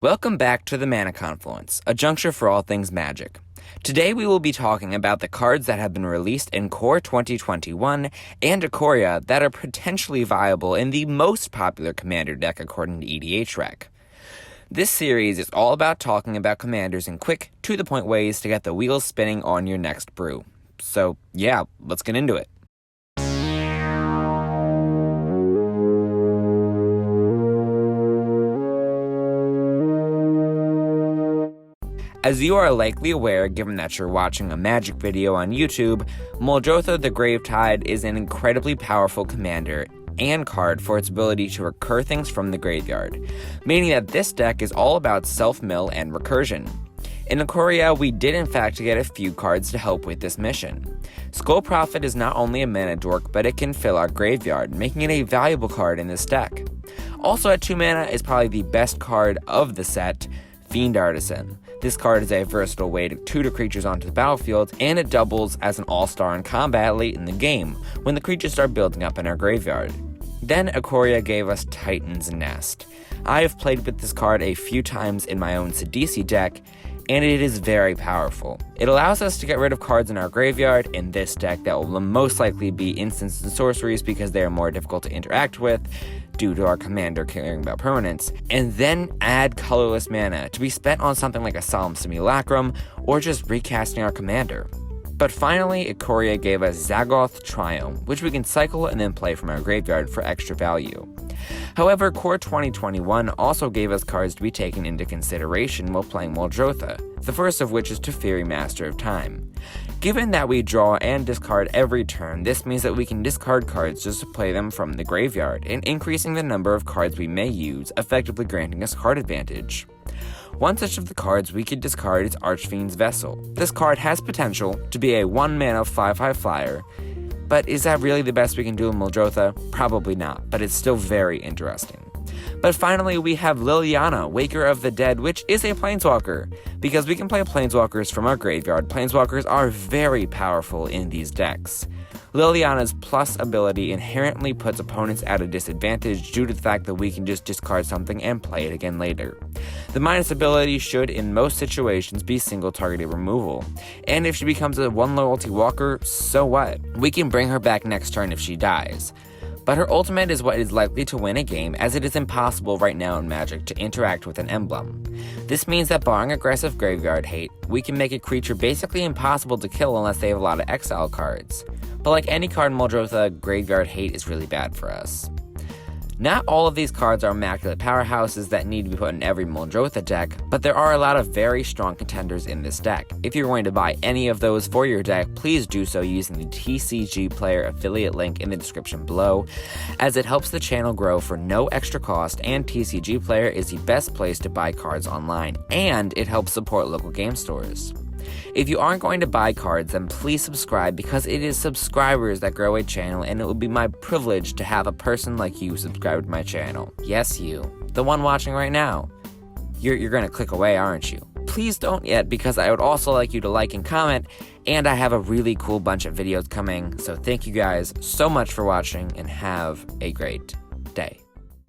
Welcome back to the Mana Confluence, a juncture for all things magic. Today we will be talking about the cards that have been released in Core 2021 and Ikoria that are potentially viable in the most popular commander deck according to EDH Rec. This series is all about talking about commanders in quick, to-the-point ways to get the wheels spinning on your next brew. So yeah, let's get into it. As you are likely aware, given that you're watching a magic video on YouTube, Muldrotha the Gravetide is an incredibly powerful commander and card for its ability to recur things from the graveyard, meaning that this deck is all about self-mill and recursion. In Ikoria, we did in fact get a few cards to help with this mission. Skull Prophet is not only a mana dork, but it can fill our graveyard, making it a valuable card in this deck. Also at 2 mana is probably the best card of the set, Fiend Artisan. This card is a versatile way to tutor creatures onto the battlefield, and it doubles as an all-star in combat late in the game, when the creatures start building up in our graveyard. Then Ikoria gave us Titan's Nest. I have played with this card a few times in my own Sidisi deck, and it is very powerful. It allows us to get rid of cards in our graveyard in this deck that will most likely be instants and sorceries because they are more difficult to interact with due to our commander caring about permanence, and then add colorless mana to be spent on something like a Solemn Simulacrum or just recasting our commander. But finally, Ikoria gave us Zagoth Triome, which we can cycle and then play from our graveyard for extra value. However, Core 2021 also gave us cards to be taken into consideration while playing Muldrotha, the first of which is Teferi Master of Time. Given that we draw and discard every turn, this means that we can discard cards just to play them from the graveyard, and increasing the number of cards we may use, effectively granting us card advantage. One such of the cards we could discard is Archfiend's Vessel. This card has potential to be a 1-mana 5/5 flyer, but is that really the best we can do in Muldrotha? Probably not, but it's still very interesting. But finally, we have Liliana, Waker of the Dead, which is a Planeswalker. Because we can play Planeswalkers from our graveyard, Planeswalkers are very powerful in these decks. Liliana's plus ability inherently puts opponents at a disadvantage due to the fact that we can just discard something and play it again later. The minus ability should, in most situations, be single targeted removal. And if she becomes a 1 loyalty walker, so what? We can bring her back next turn if she dies. But her ultimate is what is likely to win a game, as it is impossible right now in Magic to interact with an emblem. This means that barring aggressive graveyard hate, we can make a creature basically impossible to kill unless they have a lot of exile cards. But like any card in Muldrotha, graveyard hate is really bad for us. Not all of these cards are immaculate powerhouses that need to be put in every Muldrotha deck, but there are a lot of very strong contenders in this deck. If you're going to buy any of those for your deck, please do so using the TCG Player affiliate link in the description below, as it helps the channel grow for no extra cost, and TCG Player is the best place to buy cards online, and it helps support local game stores. If you aren't going to buy cards, then please subscribe, because it is subscribers that grow a channel, and it would be my privilege to have a person like you subscribe to my channel. Yes, you. The one watching right now. You're going to click away, aren't you? Please don't yet, because I would also like you to like and comment, and I have a really cool bunch of videos coming, so thank you guys so much for watching, and have a great day.